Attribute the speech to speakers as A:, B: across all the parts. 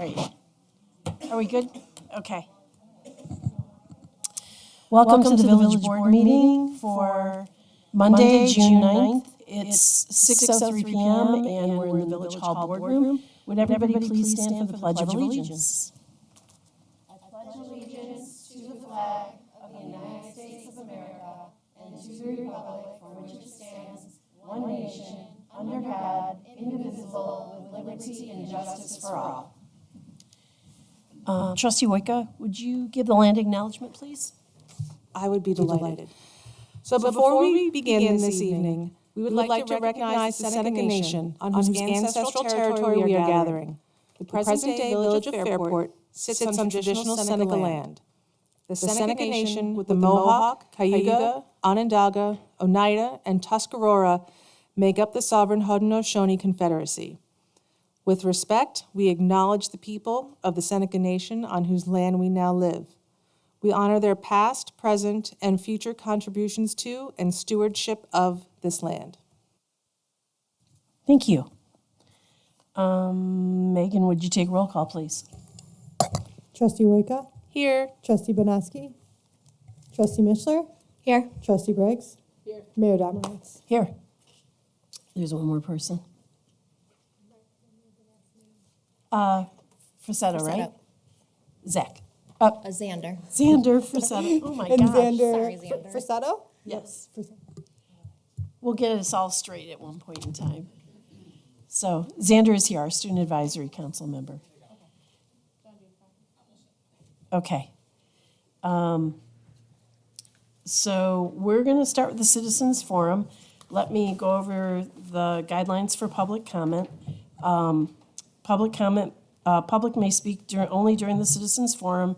A: right. Are we good? Okay. Welcome to the Village Board meeting for Monday, June 9th. It's 6:03 PM and we're in the Village Hall Boardroom. Would everybody please stand for the Pledge of Allegiance? I pledge allegiance to the flag of the United States of America and to the republic for which it stands, one nation, under God, indivisible, with liberty and justice for all. Trustee Wojcika, would you give the land acknowledgement, please?
B: I would be delighted. So before we begin this evening, we would like to recognize the Seneca Nation on whose ancestral territory we are gathering. The present-day village of Fairport sits on traditional Seneca land. The Seneca Nation, with the Mohawk, Cayuga, Onondaga, Oneida, and Tuscarora, make up the sovereign Haudenosaunee Confederacy. With respect, we acknowledge the people of the Seneca Nation on whose land we now live. We honor their past, present, and future contributions to and stewardship of this land.
A: Thank you. Megan, would you take roll call, please?
C: Trustee Wojcika?
B: Here.
C: Trustee Bonaski? Trustee Mishler?
B: Here.
C: Trustee Briggs? Here. Mayor Domowitz?
A: Here. There's one more person. Frassetto, right? Zach.
D: Xander.
A: Xander Frassetto. Oh, my
C: And
A: gosh.
C: Xander
D: Sorry, Xander.
C: Frassetto?
A: Yes. We'll get us all straight at one point in time. So Xander is here, our Student Advisory Council member. Okay. So we're going to start with the Citizens Forum. Let me go over the guidelines for public comment. Public may speak only during the Citizens Forum.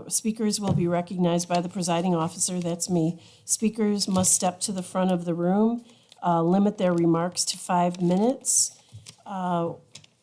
A: Speakers will be recognized by the presiding officer, that's me. Speakers must step to the front of the room, limit their remarks to 5 minutes.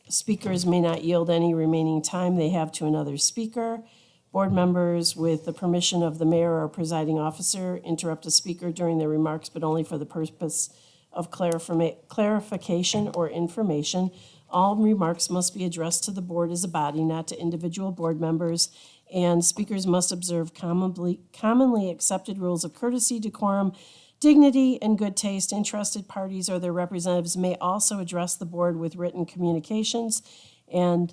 A: Speakers may not yield any remaining time they have to another speaker. Board members, with the permission of the mayor or presiding officer, interrupt a speaker during their remarks, but only for the purpose of clarification or information. All remarks must be addressed to the board as a body, not to individual board members, and speakers must observe commonly accepted rules of courtesy, decorum, dignity, and good taste. Interested parties or their representatives may also address the board with written communications, and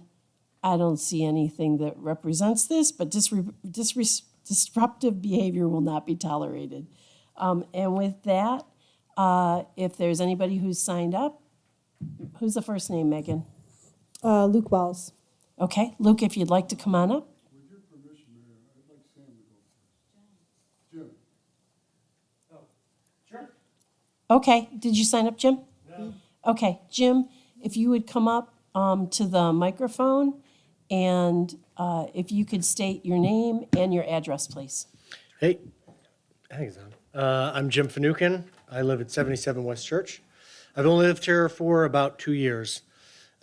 A: I don't see anything that represents this, but disruptive behavior will not be tolerated. And with that, if there's anybody who's signed up, who's the first name, Megan?
C: Luke Wells.
A: Okay, Luke, if you'd like to come on up.
E: With your permission, Mayor, I'd like Sam to go first. Jim.
F: Oh, sure.
A: Okay, did you sign up, Jim? No. Okay, Jim, if you would come up to the microphone and if you could state your name and your address, please.
F: Hey, thanks, I'm Jim Finucane. I live at 77 West Church. I've only lived here for about 2 years.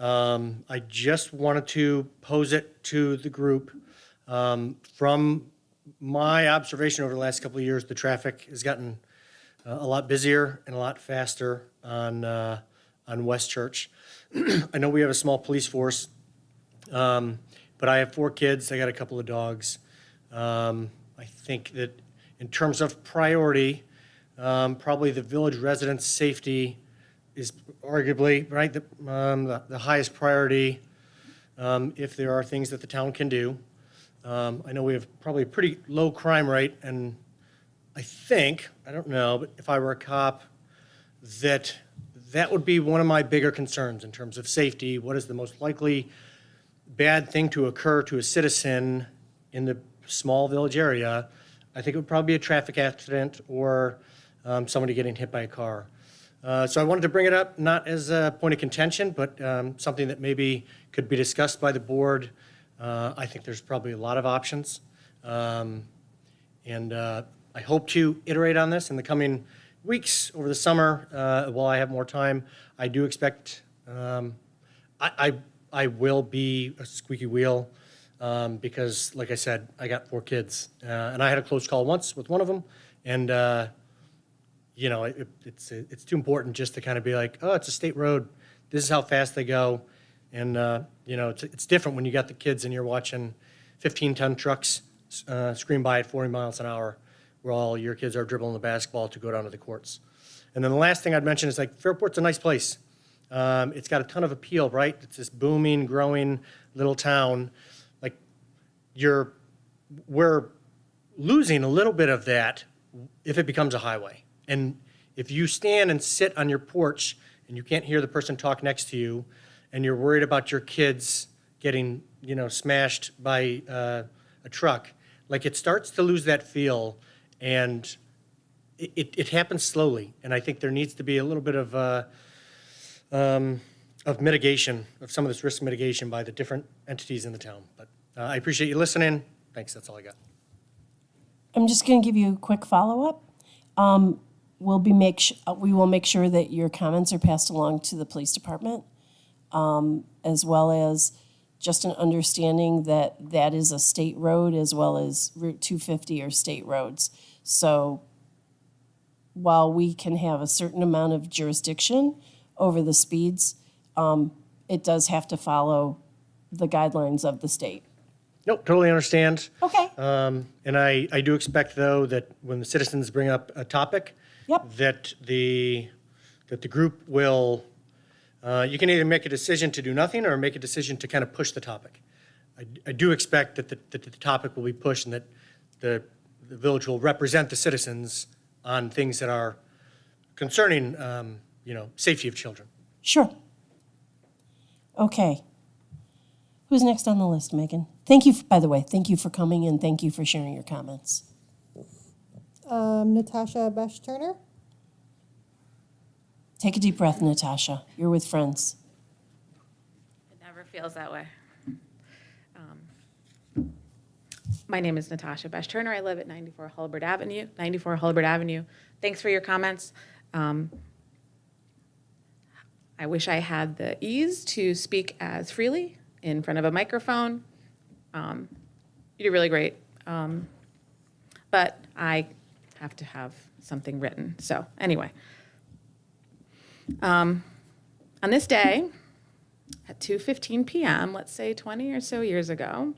F: I just wanted to pose it to the group. From my observation over the last couple of years, the traffic has gotten a lot busier and a lot faster on West Church. I know we have a small police force, but I have 4 kids. I got a couple of dogs. I think that in terms of priority, probably the village residents' safety is arguably right the highest priority if there are things that the town can do. I know we have probably a pretty low crime rate, and I think, I don't know, but if I were a cop, that would be one of my bigger concerns in terms of safety. What is the most likely bad thing to occur to a citizen in the small village area? I think it would probably be a traffic accident or somebody getting hit by a car. So I wanted to bring it up, not as a point of contention, but something that maybe could be discussed by the board. I think there's probably a lot of options. And I hope to iterate on this in the coming weeks over the summer while I have more time. I do expect I will be a squeaky wheel because, like I said, I got 4 kids. And I had a close call once with one of them. And you know, it's too important just to kind of be like, oh, it's a state road. This is how fast they go. And, it's different when you got the kids and you're watching 15-ton trucks scream by at 40 miles an hour where all your kids are dribbling the basketball to go down to the courts. And then the last thing I'd mention is like Fairport's a nice place. It's got a ton of appeal, right? It's this booming, growing little town. Like we're losing a little bit of that if it becomes a highway. And if you stand and sit on your porch and you can't hear the person talk next to you and you're worried about your kids getting, smashed by a truck, like it starts to lose that feel, and it happens slowly. And I think there needs to be a little bit of mitigation, of some of this risk mitigation by the different entities in the town. But I appreciate you listening. Thanks, that's all I got.
A: I'm just going to give you a quick follow-up. We will make sure that your comments are passed along to the police department, as well as just an understanding that that is a state road as well as Route 250 are state roads. So while we can have a certain amount of jurisdiction over the speeds, it does have to follow the guidelines of the state.
F: Nope, totally understand.
A: Okay.
F: And I do expect, though, that when the citizens bring up a topic,
A: Yep.
F: that the group will, you can either make a decision to do nothing or make a decision to kind of push the topic. I do expect that the topic will be pushed and that the village will represent the citizens on things that are concerning, safety of children.
A: Sure. Okay. Who's next on the list, Megan? Thank you, by the way, thank you for coming and thank you for sharing your comments.
C: Natasha Besh-Turner.
A: Take a deep breath, Natasha. You're with friends.
D: It never feels that way. My name is Natasha Besh-Turner. I live at 94 Hullabird Avenue. Thanks for your comments. I wish I had the ease to speak as freely in front of a microphone. You do really great. But I have to have something written. So anyway. On this day, at 2:15 p.m., let's say 20 or so years ago,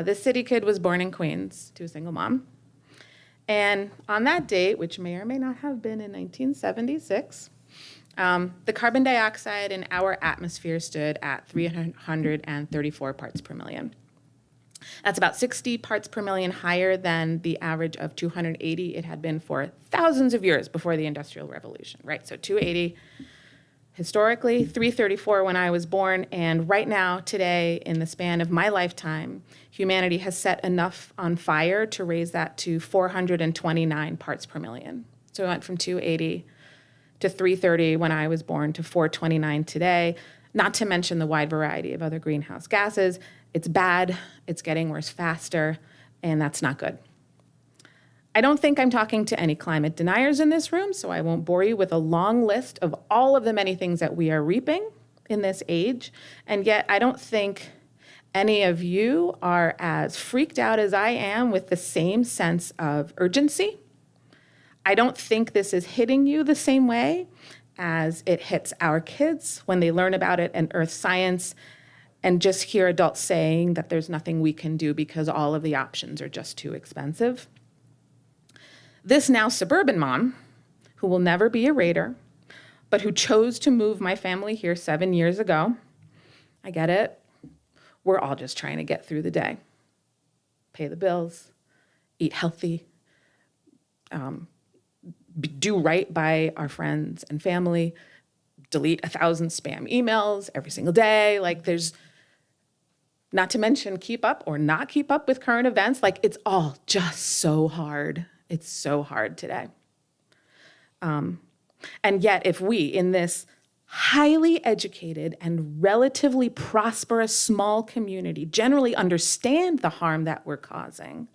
D: this city kid was born in Queens to a single mom. And on that date, which may or may not have been in 1976, the carbon dioxide in our atmosphere stood at 334 parts per million. That's about 60 parts per million higher than the average of 280 it had been for thousands of years before the Industrial Revolution, right? So 280 historically, 334 when I was born, and right now, today, in the span of my lifetime, humanity has set enough on fire to raise that to 429 parts per million. So we went from 280 to 330 when I was born to 429 today, not to mention the wide variety of other greenhouse gases. It's bad, it's getting worse faster, and that's not good. I don't think I'm talking to any climate deniers in this room, so I won't bore you with a long list of all of the many things that we are reaping in this age, and yet I don't think any of you are as freaked out as I am with the same sense of urgency. I don't think this is hitting you the same way as it hits our kids when they learn about it in earth science and just hear adults saying that there's nothing we can do because all of the options are just too expensive. This now suburban mom, who will never be a Raider, but who chose to move my family here 7 years ago, I get it. We're all just trying to get through the day. Pay the bills, eat healthy, do right by our friends and family, delete 1,000 spam emails every single day. Like there's, not to mention keep up or not keep up with current events. Like it's all just so hard. It's so hard today. And yet if we in this highly educated and relatively prosperous small community generally understand the harm that we're causing,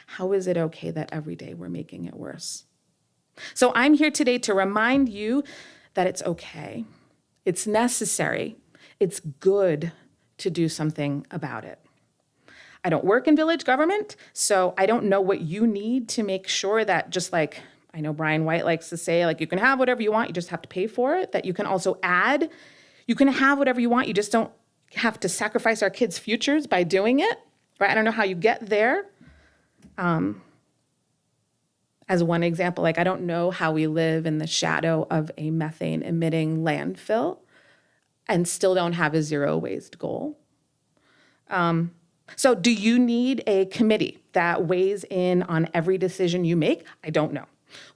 D: how is it okay that every day we're making it worse? So I'm here today to remind you that it's okay, it's necessary, it's good to do something about it. I don't work in village government, so I don't know what you need to make sure that, just like I know Brian White likes to say, like you can have whatever you want, you just have to pay for it, that you can also add You can have whatever you want. You just don't have to sacrifice our kids' futures by doing it, right? I don't know how you get there. As one example, like I don't know how we live in the shadow of a methane emitting landfill and still don't have a zero waste goal. So do you need a committee that weighs in on every decision you make? I don't know.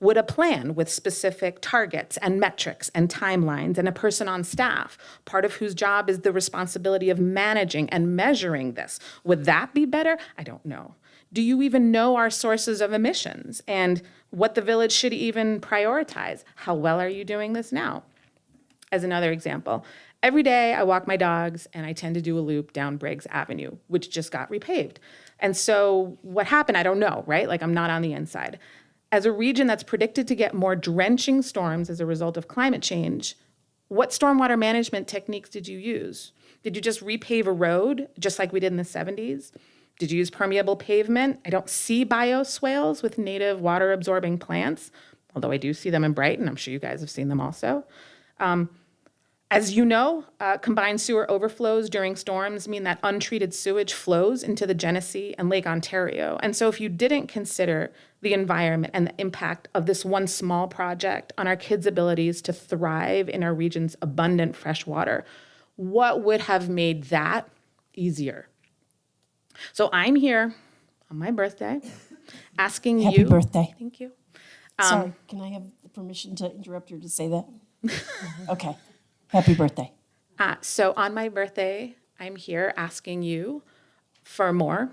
D: Would a plan with specific targets and metrics and timelines and a person on staff, part of whose job is the responsibility of managing and measuring this, would that be better? I don't know. Do you even know our sources of emissions and what the village should even prioritize? How well are you doing this now? As another example, every day I walk my dogs and I tend to do a loop down Briggs Avenue, which just got repaved. And so what happened, I don't know, right? Like I'm not on the inside. As a region that's predicted to get more drenching storms as a result of climate change, what stormwater management techniques did you use? Did you just repave a road, just like we did in the 70s? Did you use permeable pavement? I don't see bioswales with native water-absorbing plants, although I do see them in Brighton. I'm sure you guys have seen them also. As you know, combined sewer overflows during storms mean that untreated sewage flows into the Genesee and Lake Ontario. And so if you didn't consider the environment and the impact of this one small project on our kids' abilities to thrive in our region's abundant fresh water, what would have made that easier? So I'm here on my birthday asking you.
A: Happy birthday.
D: Thank you.
A: Sorry, can I have the permission to interrupt you to say that? Okay. Happy birthday.
D: So on my birthday, I'm here asking you for more.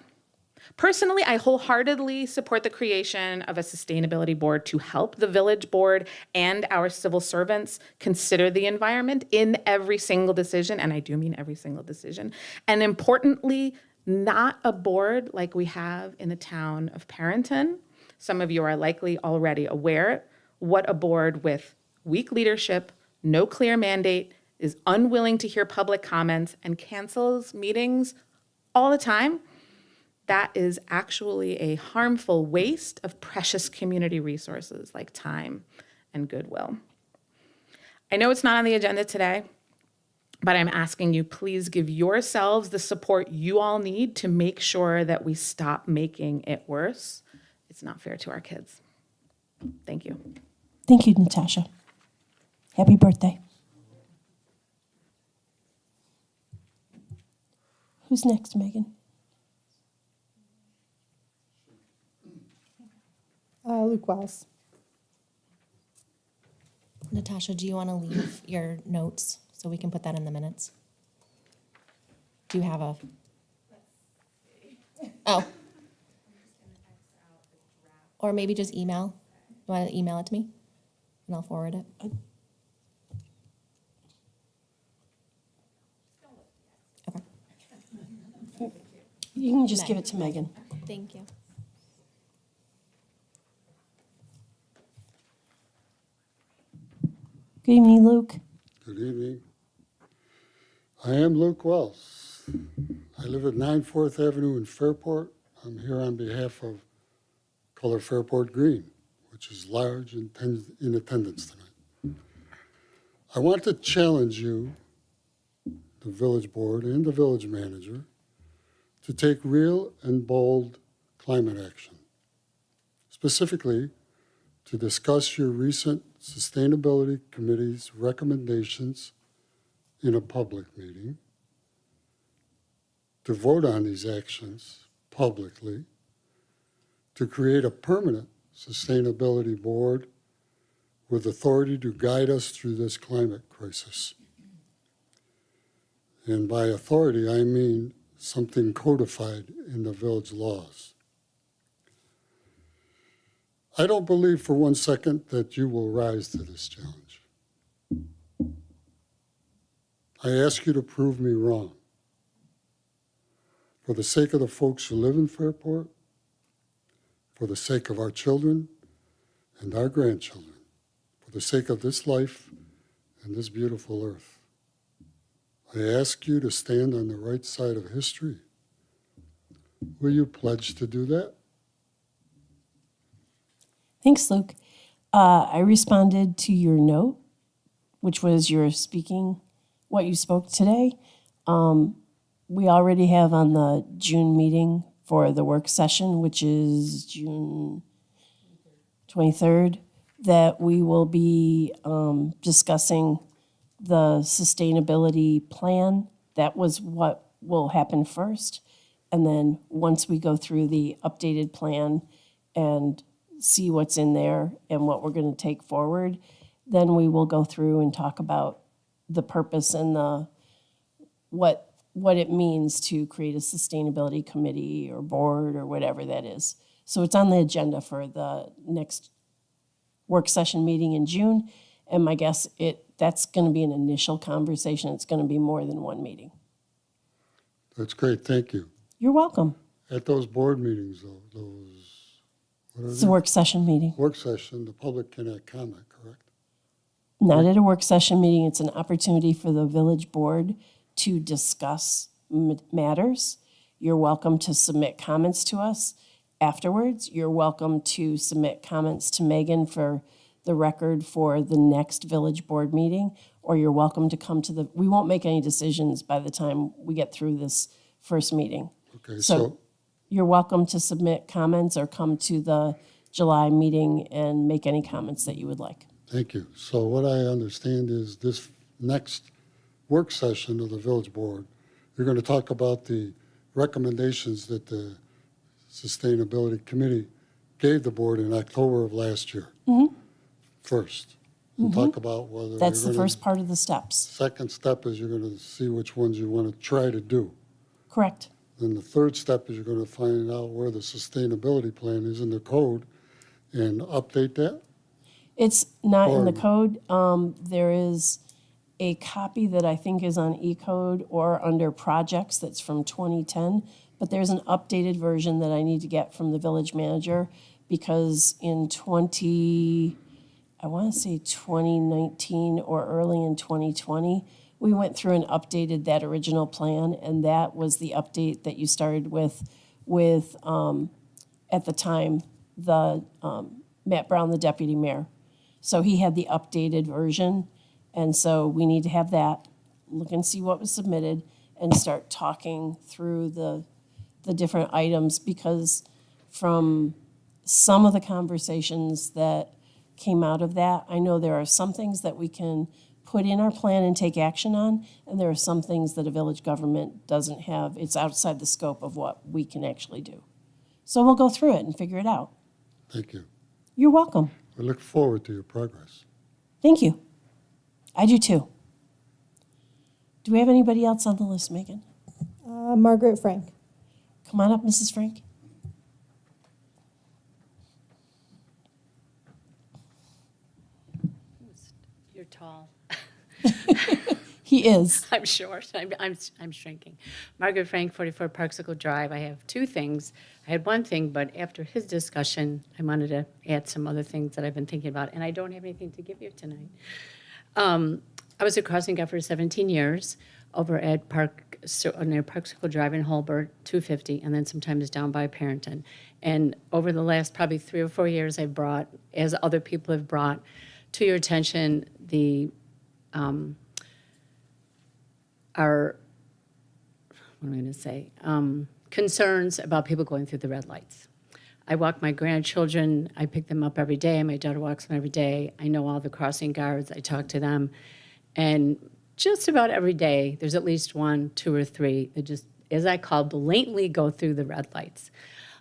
D: Personally, I wholeheartedly support the creation of a sustainability board to help the village board and our civil servants consider the environment in every single decision, and I do mean every single decision. And importantly, not a board like we have in the town of Perrington. Some of you are likely already aware what a board with weak leadership, no clear mandate, is unwilling to hear public comments, and cancels meetings all the time. That is actually a harmful waste of precious community resources like time and goodwill. I know it's not on the agenda today, but I'm asking you, please give yourselves the support you all need to make sure that we stop making it worse. It's not fair to our kids. Thank you.
A: Thank you, Natasha. Happy birthday. Who's next, Megan?
C: Luke Wells.
G: Natasha, do you want to leave your notes so we can put that in the minutes? Do you have a? Oh. Or maybe just email. You want to email it to me? And I'll forward it. Okay.
A: You can just give it to Megan.
G: Thank you.
A: Good evening, Luke.
E: Good evening. I am Luke Wells. I live at 9 4th Avenue in Fairport. I'm here on behalf of Color Fairport Green, which is large and in attendance tonight. I want to challenge you, the village board and the village manager, to take real and bold climate action. Specifically, to discuss your recent Sustainability Committee's recommendations in a public meeting, to vote on these actions publicly, to create a permanent sustainability board with authority to guide us through this climate crisis. And by authority, I mean something codified in the village laws. I don't believe for one second that you will rise to this challenge. I ask you to prove me wrong. For the sake of the folks who live in Fairport, for the sake of our children and our grandchildren, for the sake of this life and this beautiful earth, I ask you to stand on the right side of history. Will you pledge to do that?
A: Thanks, Luke. I responded to your note, which was your speaking what you spoke today. We already have on the June meeting for the work session, which is June 23rd, that we will be discussing the sustainability plan. That was what will happen first. And then once we go through the updated plan and see what's in there and what we're going to take forward, then we will go through and talk about the purpose and the what it means to create a sustainability committee or board or whatever that is. So it's on the agenda for the next work session meeting in June. And my guess, that's going to be an initial conversation. It's going to be more than one meeting.
E: That's great, thank you.
A: You're welcome.
E: At those board meetings, though, what are
A: It's a
E: they?
A: work session meeting.
E: Work session, the public cannot comment, correct?
A: Not at a work session meeting. It's an opportunity for the village board to discuss matters. You're welcome to submit comments to us afterwards. You're welcome to submit comments to Megan for the record for the next village board meeting, or you're welcome to come to we won't make any decisions by the time we get through this first meeting.
E: Okay,
A: So
E: so,
A: you're welcome to submit comments or come to the July meeting and make any comments that you would like.
E: thank you. So what I understand is this next work session of the village board, you're going to talk about the recommendations that the Sustainability Committee gave the board in October of last year. First. And talk about whether
A: That's
E: you're
A: the
E: gonna-
A: first part of the steps.
E: Second step is you're going to see which ones you want to try to do.
A: Correct.
E: Then the third step is you're going to find out where the sustainability plan is in the code and update that.
A: It's not in the
E: Or-
A: code. There is a copy that I think is on eCode or under projects that's from 2010, but there's an updated version that I need to get from the village manager because in I want to say 2019 or early in 2020, we went through and updated that original plan, and that was the update that you started with at the time, the Matt Brown, the deputy mayor. So he had the updated version, and so we need to have that, look and see what was submitted, and start talking through the different items, because from some of the conversations that came out of that, I know there are some things that we can put in our plan and take action on, and there are some things that a village government doesn't have. It's outside the scope of what we can actually do. So we'll go through it and figure it out.
E: Thank you.
A: You're welcome.
E: We look forward to your progress.
A: Thank you. I do too. Do we have anybody else on the list, Megan?
C: Margaret Frank.
A: Come on up, Mrs. Frank.
H: You're tall.
A: He is.
H: I'm short. I'm shrinking. Margaret Frank, 44 Parksicle Drive. I have two things. I had one thing, but after his discussion, I wanted to add some other things that I've been thinking about, and I don't have anything to give you tonight. I was a crossing guard for 17 years over at near Parksicle Drive in Holbert, 250, and then sometimes down by Parenton. And over the last probably 3 or 4 years, I've brought, as other people have brought to your attention, our, what am I going to say, concerns about people going through the red lights. I walk my grandchildren, I pick them up every day, my daughter walks them every day. I know all the crossing guards, I talk to them. And just about every day, there's at least 1, 2, or 3 that just, as I call, blatantly go through the red lights.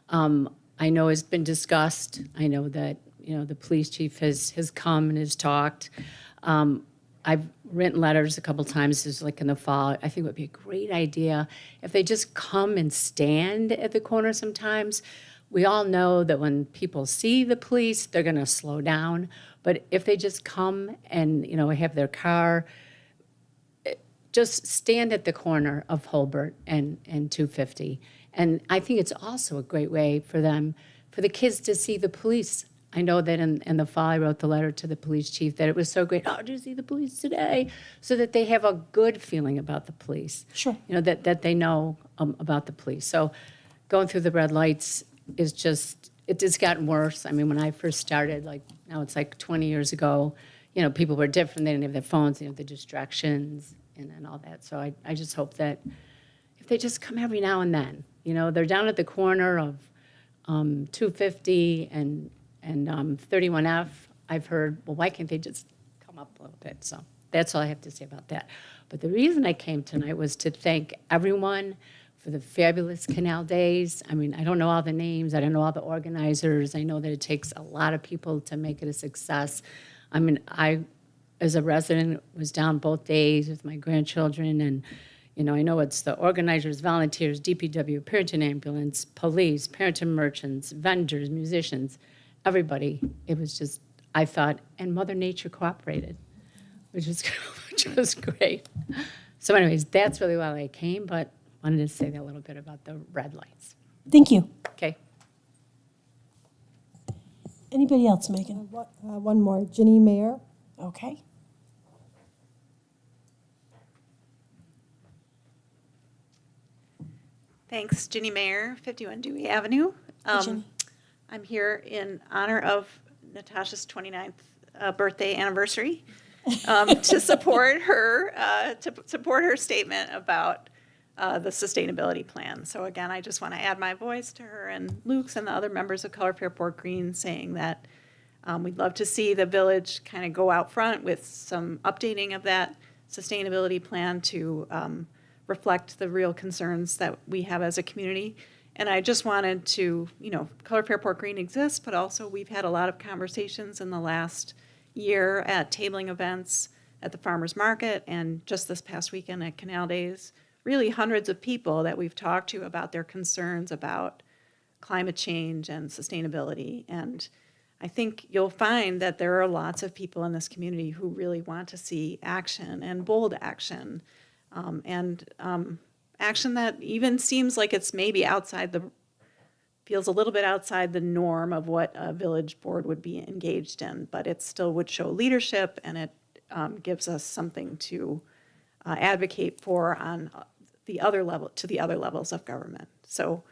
H: I know it's been discussed. I know that, the police chief has come and has talked. I've written letters a couple times, just like in the fall. I think it would be a great idea if they just come and stand at the corner sometimes. We all know that when people see the police, they're going to slow down. But if they just come and, have their car, just stand at the corner of Holbert and 250. And I think it's also a great way for the kids to see the police. I know that in the fall, I wrote the letter to the police chief that it was so great. Oh, did you see the police today? So that they have a good feeling about the police.
A: Sure.
H: That they know about the police. So going through the red lights is it's gotten worse. I mean, when I first started, now it's like 20 years ago, people were different. They didn't have their phones, the distractions. and all that. So I just hope that if they just come every now and then, they're down at the corner of 250 and 31F. I've heard, well, why can't they just come up a little bit? So that's all I have to say about that. But the reason I came tonight was to thank everyone for the fabulous Canal Days. I mean, I don't know all the names. I don't know all the organizers. I know that it takes a lot of people to make it a success. I mean, I, as a resident, was down both days with my grandchildren, and I know it's the organizers, volunteers, DPW, Parenting Ambulance, police, parenting merchants, vendors, musicians, everybody. It was just, I thought, and Mother Nature cooperated, which was great. So anyways, that's really why I came, but wanted to say a little bit about the red lights.
A: Thank you.
H: Okay?
A: Anybody else, Megan?
C: One more, Ginny Mayer.
A: Okay.
I: Thanks, Ginny Mayer, 51 Dewey Avenue.
A: Ginny.
I: I'm here in honor of Natasha's 29th birthday anniversary to support her statement about the sustainability plan. So again, I just want to add my voice to her and Luke's and the other members of Color Fairport Green, saying that we'd love to see the village kind of go out front with some updating of that sustainability plan to reflect the real concerns that we have as a community. And I just wanted to, Color Fairport Green exists, but also we've had a lot of conversations in the last year at tabling events at the farmers market and just this past weekend at Canal Days. Really hundreds of people that we've talked to about their concerns about climate change and sustainability. And I think you'll find that there are lots of people in this community who really want to see action and bold action. Action that even seems like it's maybe feels a little bit outside the norm of what a village board would be engaged in, but it still would show leadership, and it gives us something to advocate for on the other levels of government. So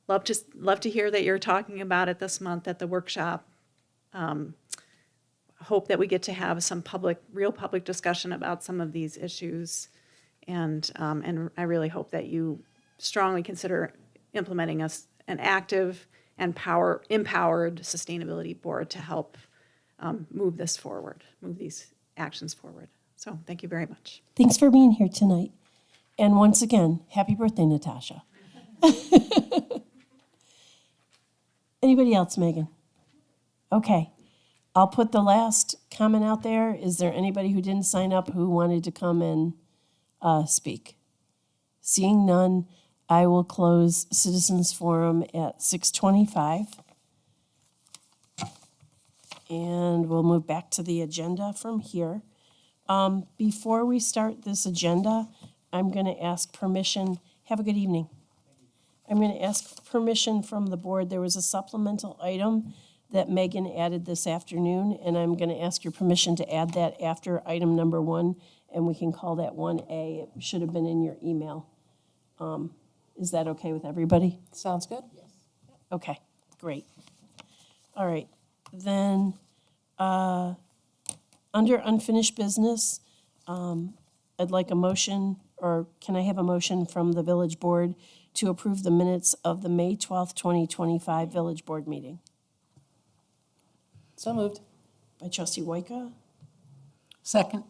I: love to hear that you're talking about it this month at the workshop. Hope that we get to have some real public discussion about some of these issues. And I really hope that you strongly consider implementing an active and empowered sustainability board to help move these actions forward. So thank you very much.
A: Thanks for being here tonight. And once again, happy birthday, Natasha. Anybody else, Megan? Okay. I'll put the last comment out there. Is there anybody who didn't sign up who wanted to come and speak? Seeing none, I will close Citizens Forum at 6:25. And we'll move back to the agenda from here. Before we start this agenda, I'm going to ask permission. Have a good evening. I'm going to ask permission from the board. There was a supplemental item that Megan added this afternoon, and I'm going to ask your permission to add that after item number 1, and we can call that 1A. It should have been in your email. Is that okay with everybody?
B: Sounds good?
A: Okay, great. All right, then, under unfinished business, I'd like a motion, or can I have a motion from the village board to approve the minutes of the May 12th, 2025 village board meeting?
B: So moved.
A: By trustee Wyka,
J: Second.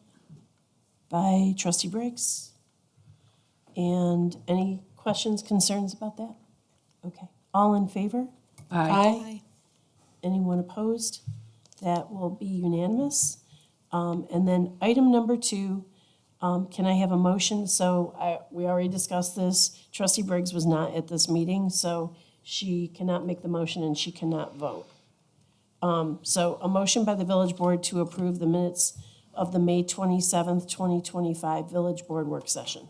A: by trustee Briggs. And any questions, concerns about that? Okay, all in favor?
B: Aye.
A: Anyone opposed? That will be unanimous. And then item number 2, can I have a motion? So we already discussed this. Trustee Briggs was not at this meeting, so she cannot make the motion and she cannot vote. So a motion by the village board to approve the minutes of the May 27th, 2025 village board work session.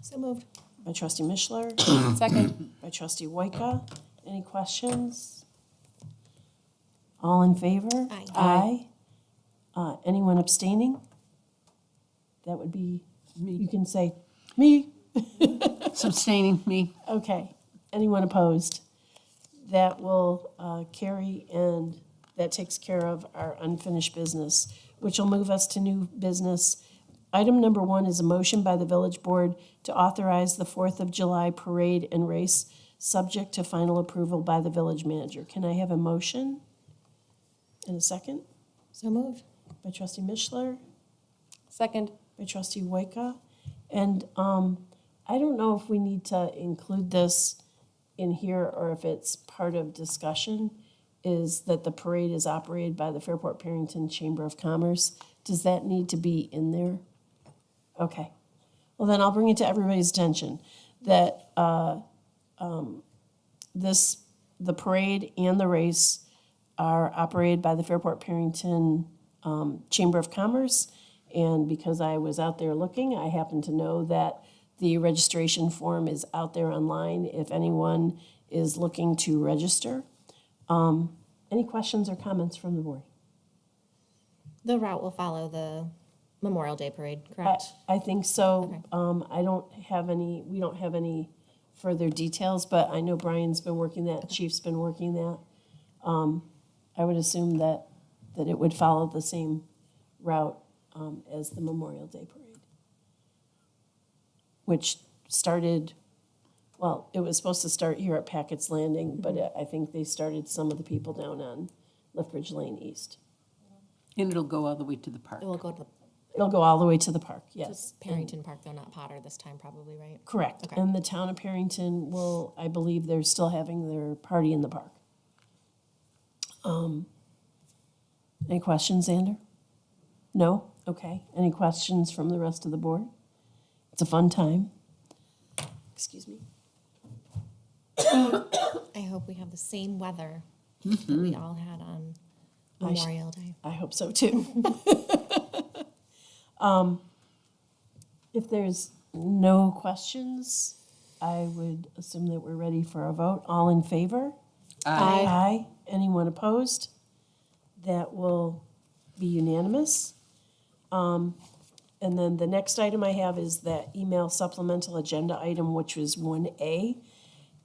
G: So moved.
A: By trustee Mishler,
B: Second.
A: by trustee Wyka. Any questions? All in favor?
G: Aye.
A: Aye. Anyone abstaining? That would be,
J: Me.
A: you can say, me.
J: Abstaining, me.
A: Okay. Anyone opposed? That will carry, and that takes care of our unfinished business, which will move us to new business. Item number 1 is a motion by the village board to authorize the 4th of July parade and race, subject to final approval by the village manager. Can I have a motion? And a second?
G: So moved.
A: By trustee Mishler,
B: Second.
A: by trustee Waika. And I don't know if we need to include this in here or if it's part of discussion, is that the parade is operated by the Fairport Parrington Chamber of Commerce. Does that need to be in there? Okay. Well, then I'll bring it to everybody's attention that the parade and the race are operated by the Fairport Parrington Chamber of Commerce. And because I was out there looking, I happen to know that the registration form is out there online if anyone is looking to register. Any questions or comments from the board?
G: The route will follow the Memorial Day parade, correct?
A: I think so.
G: Okay.
A: We don't have any further details, but I know Brian's been working that, Chief's been working that. I would assume that it would follow the same route as the Memorial Day parade, which started, well, it was supposed to start here at Packett's Landing, but I think they started some of the people down on Lethbridge Lane East.
J: And it'll go all the way to the park.
G: It will go to
A: It'll go all the way to the park,
G: the
A: yes.
G: Parrington Park, though, not Potter this time, probably, right?
A: Correct.
G: Okay.
A: And the town of Parrington will, I believe they're still having their party in the park. Any questions, Xander? No? Okay. Any questions from the rest of the board? It's a fun time. Excuse me.
G: I hope we have the same weather that we all had on Memorial Day.
A: I hope so too. If there's no questions, I would assume that we're ready for a vote. All in favor? Aye. Anyone opposed? That will be unanimous. And then the next item I have is that email supplemental agenda item, which was 1A.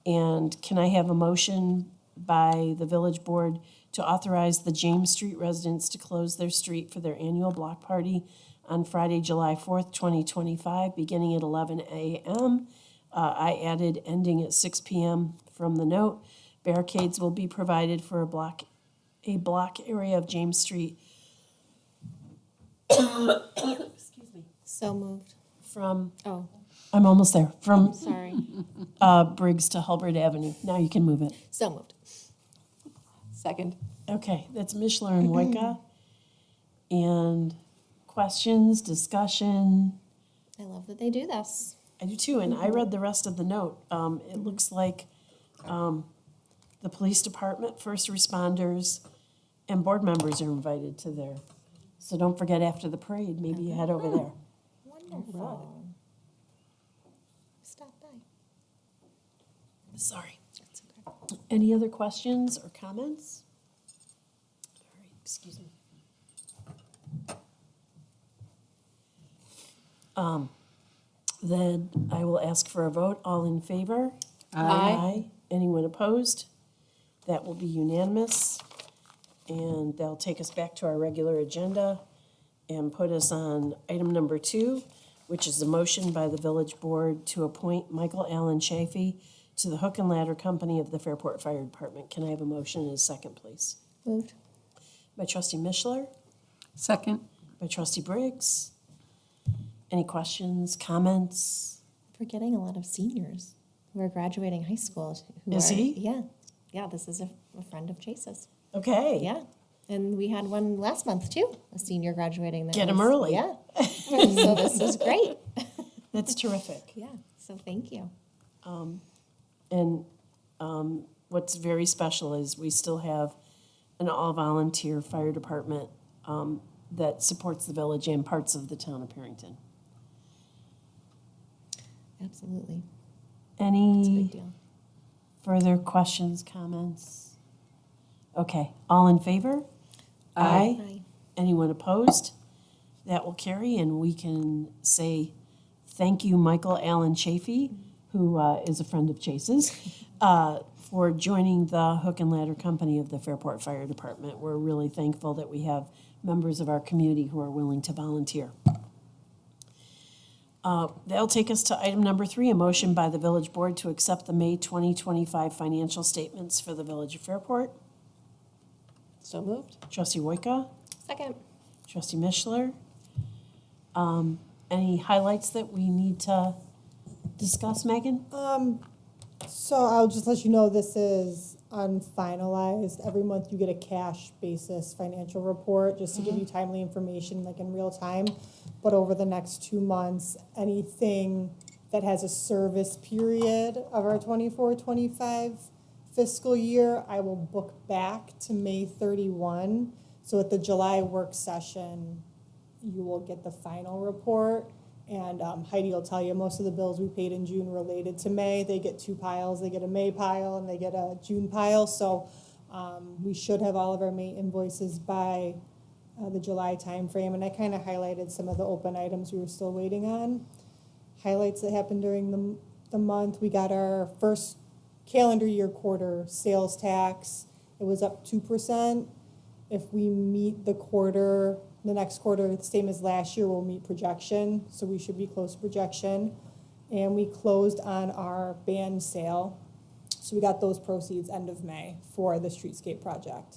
A: And can I have a motion by the village board to authorize the James Street residents to close their street for their annual block party on Friday, July 4th, 2025, beginning at 11 a.m. I added ending at 6 p.m. from the note. Barricades will be provided for a block area of James Street. Excuse me.
G: So moved.
A: From,
G: Oh,
A: I'm almost there, from
G: sorry.
A: Briggs to Hulbert Avenue. Now you can move it.
G: So moved.
B: Second.
A: Okay, that's Mishler and Waika. And questions, discussion?
G: I love that they do this.
A: I do too, and I read the rest of the note. It looks like the police department, first responders, and board members are invited to there. So don't forget after the parade, maybe you head over there.
G: Wonderful. Stop by.
A: Sorry.
G: That's okay.
A: Any other questions or comments? All right, excuse me. Then I will ask for a vote. All in favor? Aye. Anyone opposed? That will be unanimous. And that'll take us back to our regular agenda and put us on item number 2, which is a motion by the village board to appoint Michael Allen Chafee to the Hook and Ladder Company of the Fairport Fire Department. Can I have a motion and a second, please?
G: Moved.
A: By trustee Mishler,
J: Second.
A: by trustee Briggs. Any questions, comments?
G: We're getting a lot of seniors who are graduating high school.
A: Is he?
G: Yeah. Yeah, this is a friend of Chase's.
A: Okay.
G: Yeah. And we had one last month too, a senior graduating. That
A: Get 'em
G: was-
A: early.
G: Yeah. So this is great.
A: That's terrific.
G: Yeah, so thank you.
A: And what's very special is we still have an all-volunteer fire department that supports the village and parts of the town of Parrington.
G: Absolutely. It's a
A: Any
G: big deal.
A: further questions, comments? Okay, all in favor? Aye.
G: Aye.
A: Anyone opposed? That will carry, and we can say thank you, Michael Allen Chafee, who is a friend of Chase's, for joining the Hook and Ladder Company of the Fairport Fire Department. We're really thankful that we have members of our community who are willing to volunteer. That'll take us to item number 3, a motion by the village board to accept the May 2025 financial statements for the Village of Fairport.
B: So moved.
A: Trustee Wojka,
G: Second.
A: trustee Mishler. Any highlights that we need to discuss, Megan?
C: So I'll just let you know this is unfinalized. Every month you get a cash basis financial report just to give you timely information like in real time. But over the next 2 months, anything that has a service period of our 24-25 fiscal year, I will book back to May 31. So at the July work session, you will get the final report. And Heidi will tell you, most of the bills we paid in June related to May. They get 2 piles. They get a May pile and they get a June pile. So we should have all of our May invoices by the July timeframe. And I kind of highlighted some of the open items we were still waiting on. Highlights that happened during the month. We got our first calendar year quarter sales tax. It was up 2%. If we meet the quarter, the next quarter, the same as last year, we'll meet projection, so we should be close to projection. And we closed on our band sale, so we got those proceeds end of May for the streetscape project.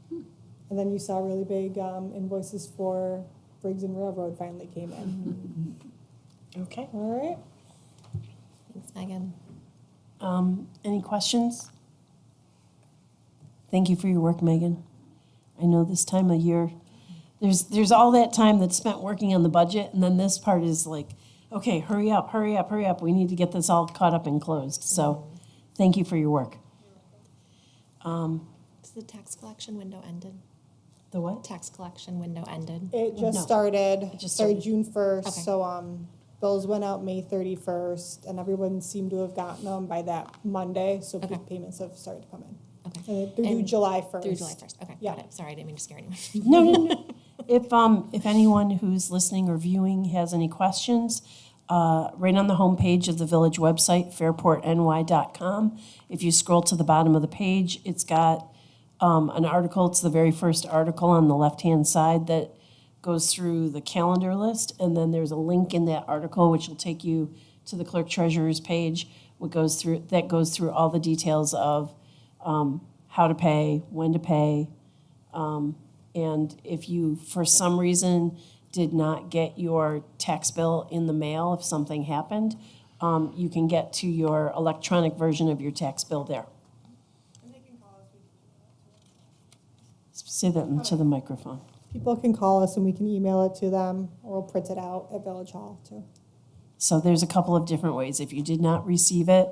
C: And then you saw really big invoices for Briggs and Railroad finally came in.
A: Okay.
C: All right.
G: Thanks, Megan.
A: Any questions? Thank you for your work, Megan. I know this time of year, there's all that time that's spent working on the budget, and then this part is like, okay, hurry up, hurry up, hurry up. We need to get this all caught up and closed. So thank you for your work.
G: Has the tax collection window ended?
A: The what?
G: Tax collection window ended.
C: It just
A: No.
C: started.
A: It just
C: started
A: started.
C: June 1st.
G: Okay.
C: So bills went out May 31st, and everyone seemed to have gotten them by that Monday. So
G: Okay.
C: payments have started to come in.
G: Okay.
C: And they're due
G: And
C: July 1st.
G: Through July 1st. Okay,
C: Yeah.
G: got it. Sorry, I didn't mean to scare anyone.
A: No. If anyone who's listening or viewing has any questions, right on the homepage of the village website, fairportny.com, if you scroll to the bottom of the page, it's got an article. It's the very first article on the left-hand side that goes through the calendar list, and then there's a link in that article which will take you to the clerk treasurer's page, that goes through all the details of how to pay, when to pay. And if you, for some reason, did not get your tax bill in the mail, if something happened, you can get to your electronic version of your tax bill there. Say that into the microphone.
C: People can call us and we can email it to them, or we'll print it out at Village Hall too.
A: So there's a couple of different ways. If you did not receive it,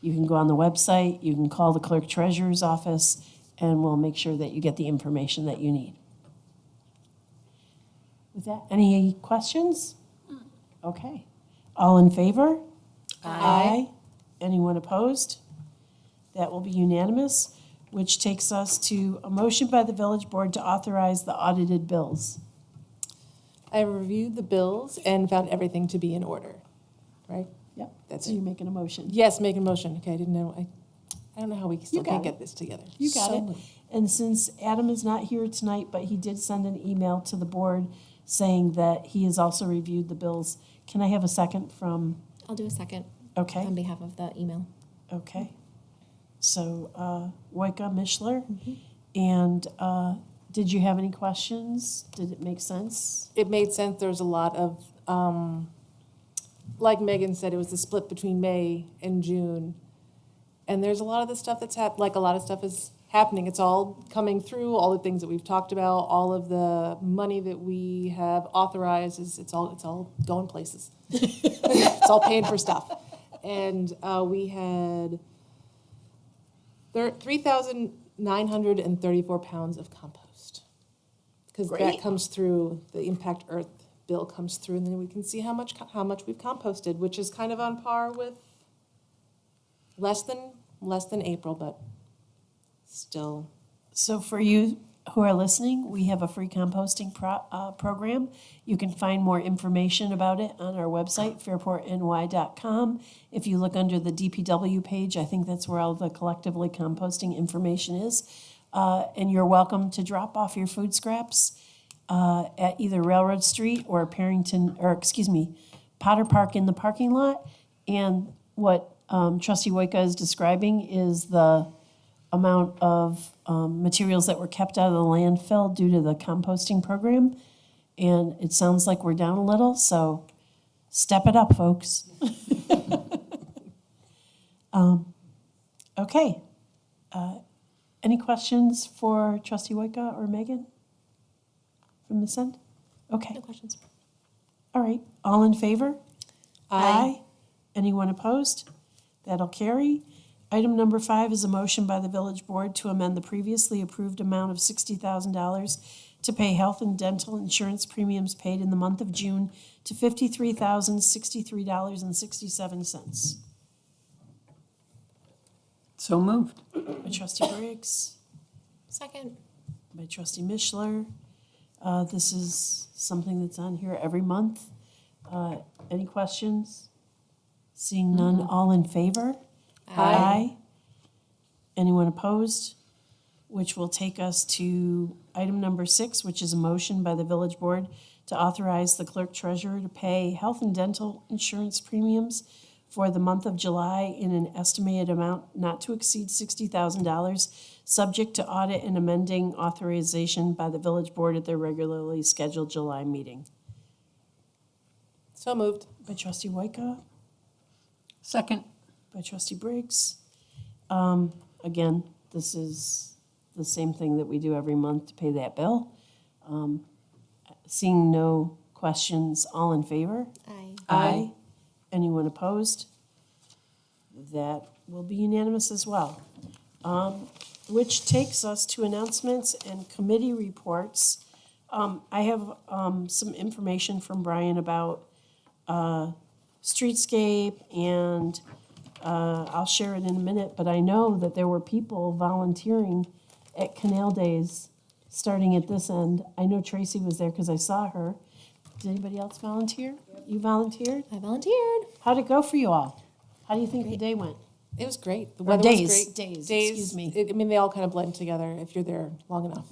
A: you can go on the website, you can call the clerk treasurer's office, and we'll make sure that you get the information that you need. With that, any questions? Okay. All in favor? Aye. Anyone opposed? That will be unanimous, which takes us to a motion by the village board to authorize the audited bills.
B: I reviewed the bills and found everything to be in order, right?
A: Yep.
B: That's
A: So
B: it.
A: you're making a motion.
B: Yes, make a motion. Okay, I didn't know. I don't know how we still
A: got
B: can't
A: it.
B: get this together.
A: You got
B: So
A: it.
B: moved.
A: And since Adam is not here tonight, but he did send an email to the board saying that he has also reviewed the bills, can I have a second from,
G: I'll do a second
A: okay,
G: on behalf of the email.
A: okay. So, Wojka, Mishler, and did you have any questions? Did it make sense?
B: It made sense. There's a lot of, like Megan said, it was the split between May and June. And there's a lot of the stuff that's like a lot of stuff is happening. It's all coming through, all the things that we've talked about, all of the money that we have authorized it's all going places. It's all paying for stuff. And we had 3,934 pounds of compost. Because that
A: Great.
B: comes through, the Impact Earth bill comes through, and then we can see how much we've composted, which is kind of on par with less than April, but still.
A: So for you who are listening, we have a free composting program. You can find more information about it on our website, fairportny.com. If you look under the DPW page, I think that's where all the collectively composting information is. And you're welcome to drop off your food scraps at either Railroad Street or Pine Potter Park in the parking lot. And what trustee Wojtka is describing is the amount of materials that were kept out of the landfill due to the composting program. And it sounds like we're down a little, so step it up, folks. Okay. Any questions for trustee Wojtka or Megan from this end? Okay.
G: No questions.
A: All right, all in favor? Aye. Anyone opposed? That'll carry. Item number 5 is a motion by the village board to amend the previously approved amount of $60,000 to pay health and dental insurance premiums paid in the month of June to $53,063.67.
J: So moved.
A: By trustee Briggs,
G: Second.
A: by trustee Mishler. This is something that's on here every month. Any questions? Seeing none, all in favor? Aye. Anyone opposed? Which will take us to item number 6, which is a motion by the village board to authorize the clerk treasurer to pay health and dental insurance premiums for the month of July in an estimated amount not to exceed $60,000, subject to audit and amending authorization by the village board at their regularly scheduled July meeting.
B: So moved.
A: By trustee Wojtka,
J: Second.
A: by trustee Briggs. Again, this is the same thing that we do every month to pay that bill. Seeing no questions, all in favor?
G: Aye.
A: Aye. Anyone opposed? That will be unanimous as well. Which takes us to announcements and committee reports. I have some information from Brian about streetscape, and I'll share it in a minute, but I know that there were people volunteering at Canal Days, starting at this end. I know Tracy was there because I saw her. Did anybody else volunteer? You volunteered?
G: I volunteered.
A: How'd it go for you all? How do you think the day went?
B: It was great. The
A: Or
B: weather
A: days,
B: was great.
A: days, excuse me.
B: I mean, they all kind of blend together if you're there long enough.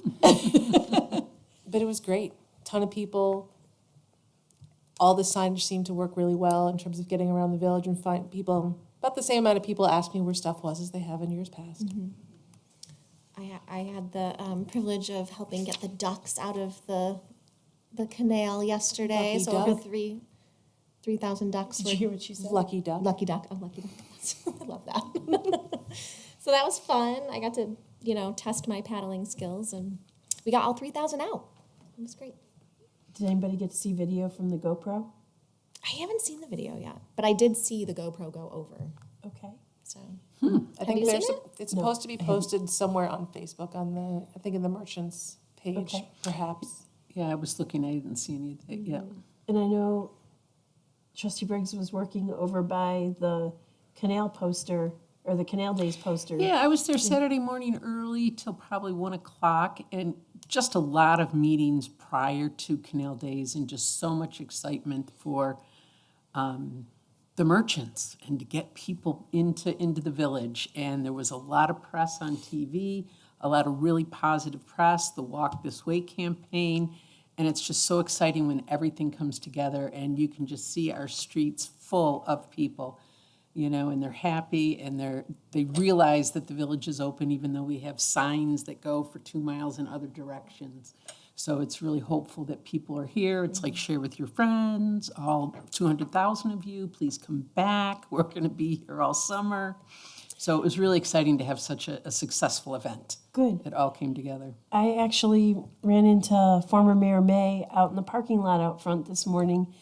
B: But it was great. Ton of people. All the signage seemed to work really well in terms of getting around the village and find people. About the same amount of people asked me where stuff was as they have in years past.
G: I had the privilege of helping get the ducks out of the canal yesterday.
B: Lucky
G: So over
B: duck.
G: 3,000 ducks
A: Did
G: were
A: you hear what she said?
B: Lucky duck.
G: lucky duck. Oh, lucky duck. I love that. So that was fun. I got to, test my paddling skills, and we got all 3,000 out. It was great.
A: Did anybody get to see video from the GoPro?
G: I haven't seen the video yet, but I did see the GoPro go over.
A: Okay.
G: So
B: I think
G: you
B: there's
G: seen
B: it's
A: No,
B: supposed to be posted somewhere on Facebook I think in the merchants page,
A: Okay.
B: perhaps.
J: Yeah, I was looking, I didn't see anything, yeah.
A: And I know trustee Briggs was working over by the canal poster, or the Canal Days poster.
J: Yeah, I was there Saturday morning early till probably 1 o'clock, and just a lot of meetings prior to Canal Days, and just so much excitement for the merchants and to get people into the village. And there was a lot of press on TV, a lot of really positive press, the Walk This Way campaign. And it's just so exciting when everything comes together and you can just see our streets full of people, and they're happy, and they realize that the village is open, even though we have signs that go for 2 miles in other directions. So it's really hopeful that people are here. It's like share with your friends, all 200,000 of you, please come back. We're going to be here all summer. So it was really exciting to have such a successful event.
A: Good.
J: It all came together.
A: I actually ran into former Mayor May out in the parking lot out front this morning,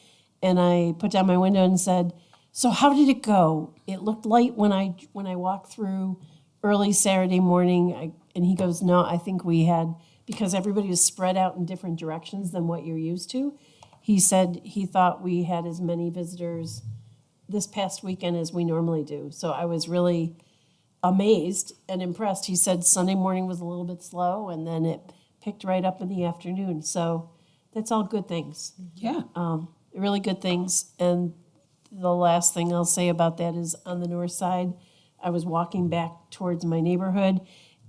A: and I put down my window and said, "So how did it go?" It looked light when I walked through early Saturday morning, and he goes, "No, I think we had, because everybody was spread out in different directions than what you're used to." He said he thought we had as many visitors this past weekend as we normally do. So I was really amazed and impressed. He said Sunday morning was a little bit slow, and then it picked right up in the afternoon. So that's all good things.
J: Yeah.
A: Really good things. And the last thing I'll say about that is on the north side, I was walking back towards my neighborhood,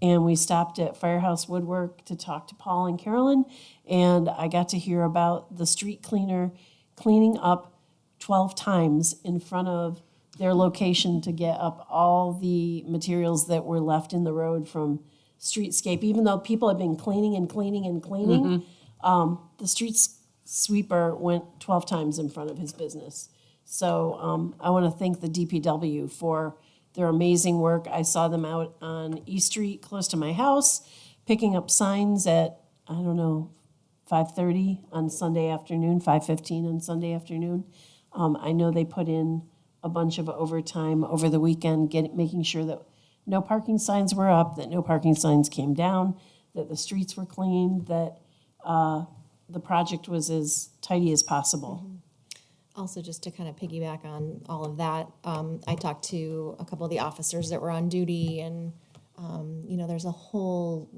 A: and we stopped at Firehouse Woodwork to talk to Paul and Carolyn, and I got to hear about the street cleaner cleaning up 12 times in front of their location to get up all the materials that were left in the road from streetscape, even though people had been cleaning and cleaning and cleaning. The street sweeper went 12 times in front of his business. So I want to thank the DPW for their amazing work. I saw them out on East Street, close to my house, picking up signs at, 5:30 on Sunday afternoon, 5:15 on Sunday afternoon. I know they put in a bunch of overtime over the weekend, making sure that no parking signs were up, that no parking signs came down, that the streets were clean, that the project was as tidy as possible.
G: Also, just to kind of piggyback on all of that, I talked to a couple of the officers that were on duty, and, there's a whole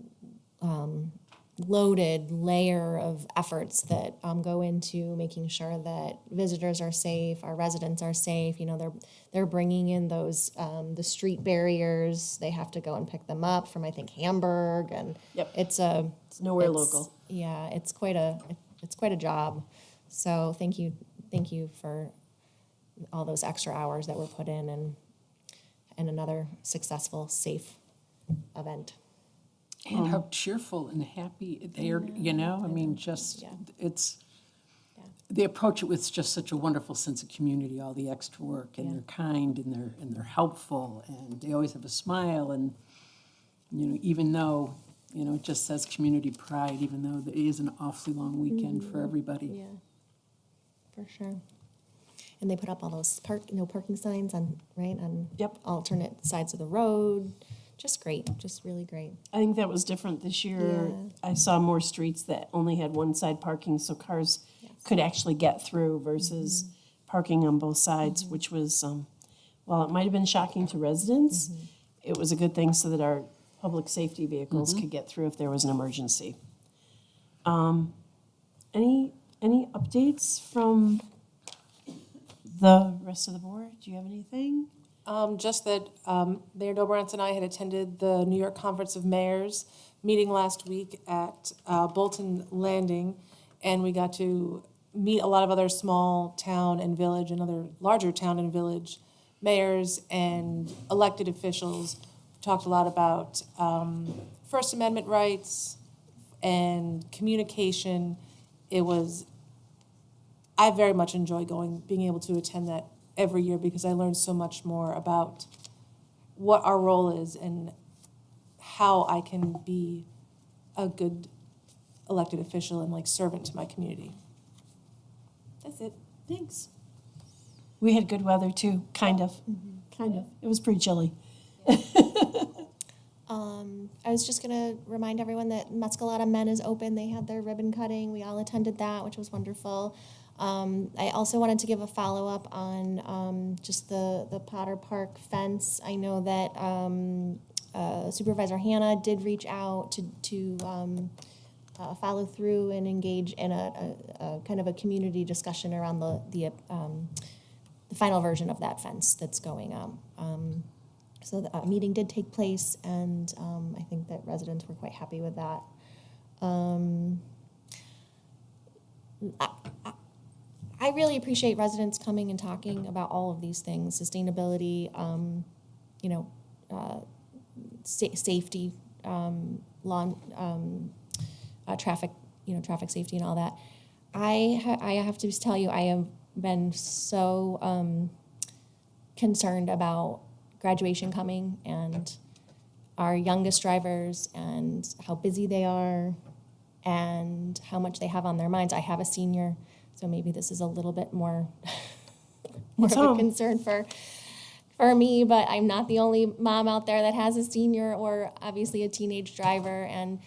G: loaded layer of efforts that go into making sure that visitors are safe, our residents are safe. They're bringing in those, the street barriers. They have to go and pick them up from, I think, Hamburg, and
A: Yep.
G: it's
A: nowhere local.
G: Yeah, it's quite a job. So thank you for all those extra hours that were put in, and another successful, safe event.
J: And how cheerful and happy they are, just, it's, they approach it with just such a wonderful sense of community, all the extra work, and they're kind, and they're helpful, and they always have a smile, and, even though, it just says community pride, even though it is an awfully long weekend for everybody.
G: Yeah, for sure. And they put up all those no parking signs on
A: Yep.
G: alternate sides of the road. Just great, just really great.
A: I think that was different this year.
G: Yeah.
A: I saw more streets that only had one side parking, so cars could actually get through versus parking on both sides, which was, while it might have been shocking to residents, it was a good thing so that our public safety vehicles could get through if there was an emergency. Any updates from the rest of the board? Do you have anything?
B: Just that Mayor Dobrance and I had attended the New York Conference of Mayors meeting last week at Bolton Landing, and we got to meet a lot of other small town and village and other larger town and village mayors and elected officials. Talked a lot about First Amendment rights and communication. I very much enjoy being able to attend that every year because I learned so much more about what our role is and how I can be a good elected official and servant to my community. That's it.
A: Thanks. We had good weather too, kind of. Kind of. It was pretty chilly.
G: I was just gonna remind everyone that Mescalata Men is open. They had their ribbon cutting. We all attended that, which was wonderful. I also wanted to give a follow-up on just the Potter Park fence. I know that Supervisor Hannah did reach out to follow through and engage in a kind of a community discussion around the final version of that fence that's going up. So the meeting did take place, and I think that residents were quite happy with that. I really appreciate residents coming and talking about all of these things: sustainability, safety, traffic, traffic safety, and all that. I have to tell you, I have been so concerned about graduation coming and our youngest drivers and how busy they are and how much they have on their minds. I have a senior, so maybe this is a little bit more of a concern for me, but I'm not the only mom out there that has a senior or obviously a teenage driver. And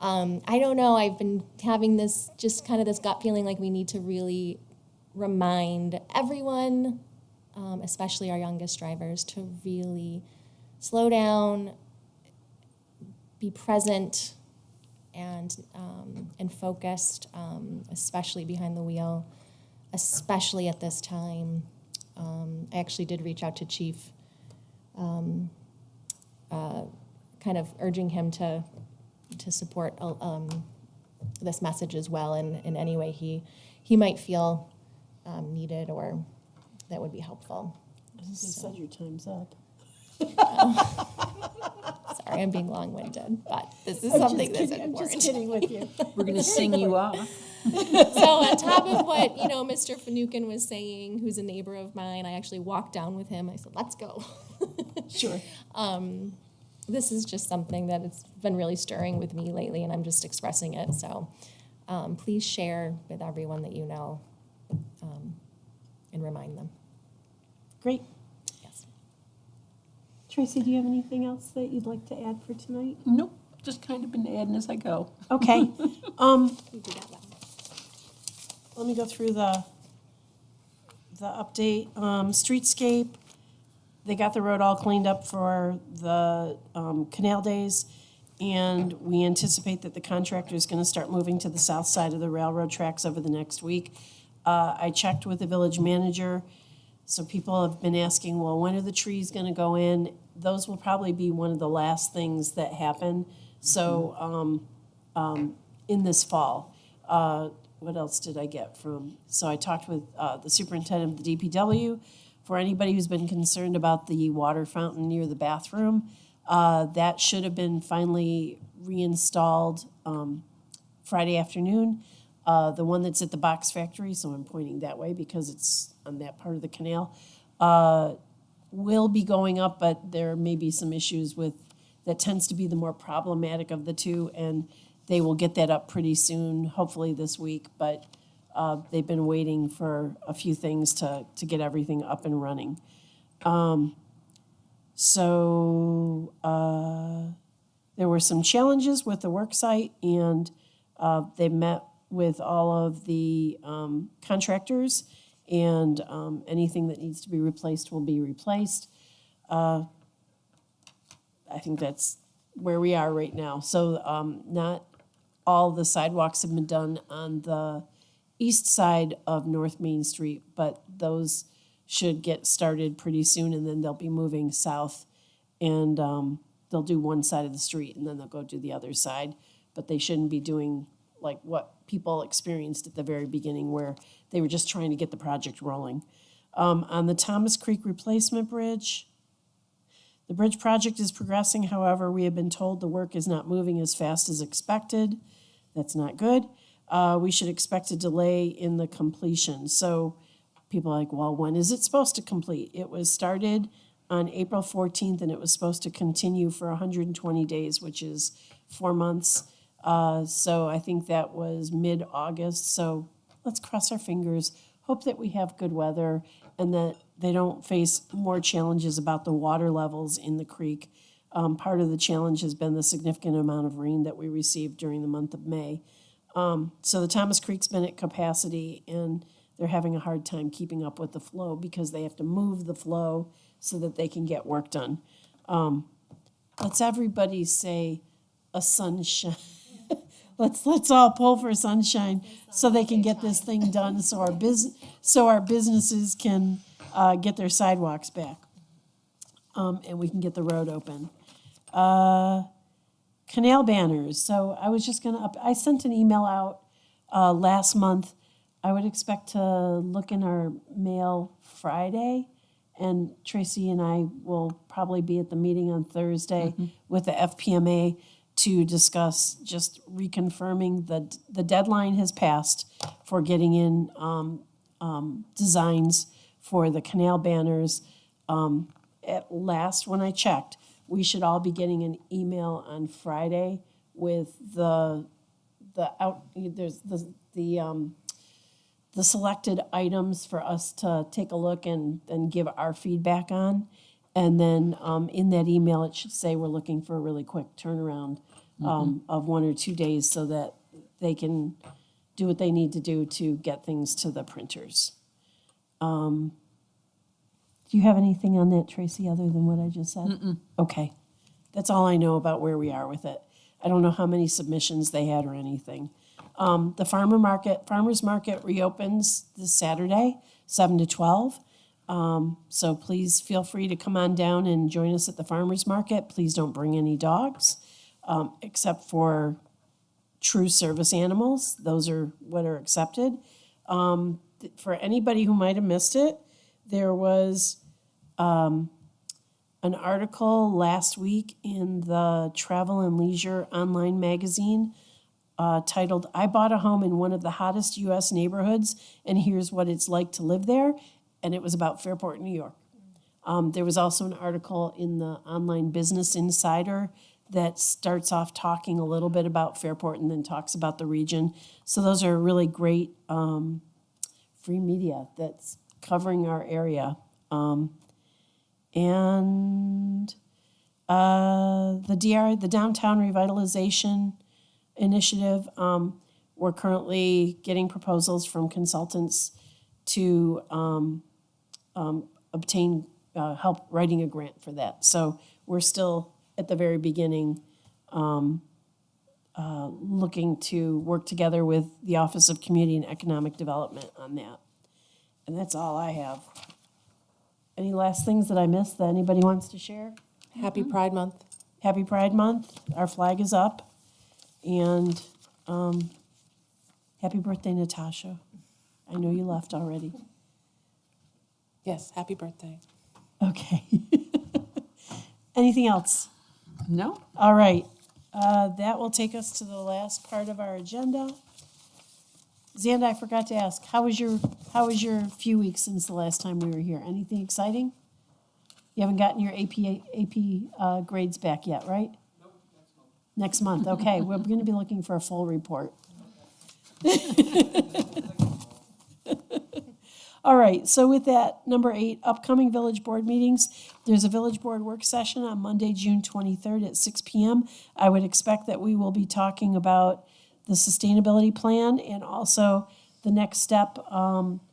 G: I don't know, I've been having this gut feeling like we need to really remind everyone, especially our youngest drivers, to really slow down, be present, and focused, especially behind the wheel, especially at this time. I actually did reach out to Chief, kind of urging him to support this message as well in any way he might feel needed or that would be helpful.
A: They said your time's up.
G: Sorry, I'm being long-winded, but this is something that's
A: I'm just
G: important.
A: kidding with you.
J: We're going to sing you off.
G: So on top of what, Mr. Finucane was saying, who's a neighbor of mine, I actually walked down with him. I said, let's go.
A: Sure.
G: This is just something that it's been really stirring with me lately, and I'm just expressing it. So please share with everyone that you know and remind them.
A: Great.
G: Yes.
A: Tracy, do you have anything else that you'd like to add for tonight?
J: Nope, just kind of been adding as I go.
A: Okay.
G: You do that well.
A: Let me go through the update. Streetscape, they got the road all cleaned up for the canal days, and we anticipate that the contractor is going to start moving to the south side of the railroad tracks over the next week. I checked with the village manager, so people have been asking, well, when are the trees going to go in? Those will probably be one of the last things that happen. So in this fall. What else did I get from? So I talked with the superintendent of the DPW. For anybody who's been concerned about the water fountain near the bathroom, that should have been finally reinstalled Friday afternoon. The one that's at the box factory, so I'm pointing that way because it's on that part of the canal, will be going up, but there may be some issues with, that tends to be the more problematic of the two, and they will get that up pretty soon, hopefully this week, but they've been waiting for a few things to get everything up and running. There were some challenges with the work site, and they met with all of the contractors, and anything that needs to be replaced will be replaced. I think that's where we are right now. So not all the sidewalks have been done on the east side of North Main Street, but those should get started pretty soon, and then they'll be moving south, and they'll do one side of the street, and then they'll go do the other side. But they shouldn't be doing like what people experienced at the very beginning, where they were just trying to get the project rolling. On the Thomas Creek Replacement Bridge, the bridge project is progressing. However, we have been told the work is not moving as fast as expected. That's not good. We should expect a delay in the completion. So people are like, well, when is it supposed to complete? It was started on April 14th, and it was supposed to continue for 120 days, which is 4 months. So I think that was mid-August. So let's cross our fingers, hope that we have good weather, and that they don't face more challenges about the water levels in the creek. Part of the challenge has been the significant amount of rain that we received during the month of May. So the Thomas Creek's been at capacity, and they're having a hard time keeping up with the flow because they have to move the flow so that they can get work done. Let's everybody say a sunshine. Let's all pull for sunshine so they can get this thing done, so our businesses can get their sidewalks back, and we can get the road open. Canal banners. So I was just gonna I sent an email out last month. I would expect to look in our mail Friday, and Tracy and I will probably be at the meeting on Thursday with the FPMA to discuss just reconfirming that the deadline has passed for getting in designs for the canal banners. At last, when I checked, we should all be getting an email on Friday with the selected items for us to take a look and give our feedback on. And then in that email, it should say we're looking for a really quick turnaround of 1 or 2 days so that they can do what they need to do to get things to the printers. Do you have anything on that, Tracy, other than what I just said? Okay. That's all I know about where we are with it. I don't know how many submissions they had or anything. The farmer's market reopens this Saturday, 7 to 12. So please feel free to come on down and join us at the farmer's market. Please don't bring any dogs, except for true service animals. Those are what are accepted. For anybody who might have missed it, There was an article last week in the Travel and Leisure online magazine titled, "I Bought a Home in One of the Hottest U.S. Neighborhoods, and Here's What It's Like to Live There," and it was about Fairport, New York. There was also an article in the online Business Insider that starts off talking a little bit about Fairport and then talks about the region. So those are really great free media that's covering our area. And the Downtown Revitalization Initiative, we're currently getting proposals from consultants to obtain help writing a grant for that. So we're still at the very beginning, looking to work together with the Office of Community and Economic Development on that. And that's all I have. Any last things that I missed that anybody wants to share?
B: Happy Pride Month.
A: Happy Pride Month. Our flag is up. And happy birthday, Natasha. I know you left already.
B: Yes, happy birthday.
A: Okay. Anything else?
J: No?
A: All right. That will take us to the last part of our agenda. Xanda, I forgot to ask, how was your few weeks since the last time we were here? Anything exciting? You haven't gotten your AP grades back yet, right? Nope, next month. Next month, okay. We're going to be looking for a full report. All right, so with that, number 8, upcoming village board meetings. There's a village board work session on Monday, June 23rd at 6 p.m. I would expect that we will be talking about the sustainability plan and also the next step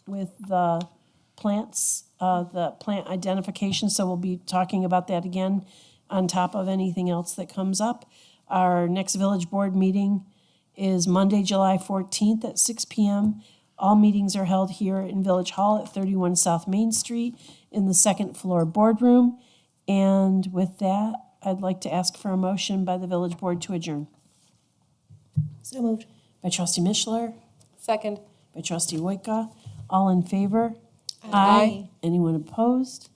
A: with the plants, the plant identification. So we'll be talking about that again on top of anything else that comes up. Our next village board meeting is Monday, July 14th at 6 p.m. All meetings are held here in Village Hall at 31 South Main Street in the second floor boardroom. And with that, I'd like to ask for a motion by the village board to adjourn.
B: So moved.
A: By trustee Mishler,
B: Second.
A: by trustee Wojtka. All in favor?
B: Aye.
A: Anyone opposed?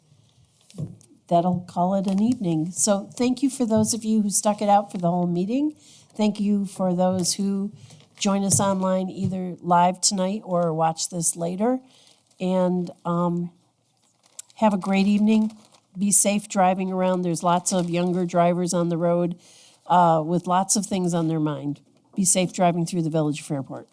A: That'll call it an evening. So thank you for those of you who stuck it out for the whole meeting. Thank you for those who join us online either live tonight or watch this later. And have a great evening. Be safe driving around. There's lots of younger drivers on the road with lots of things on their mind. Be safe driving through the village of Fairport.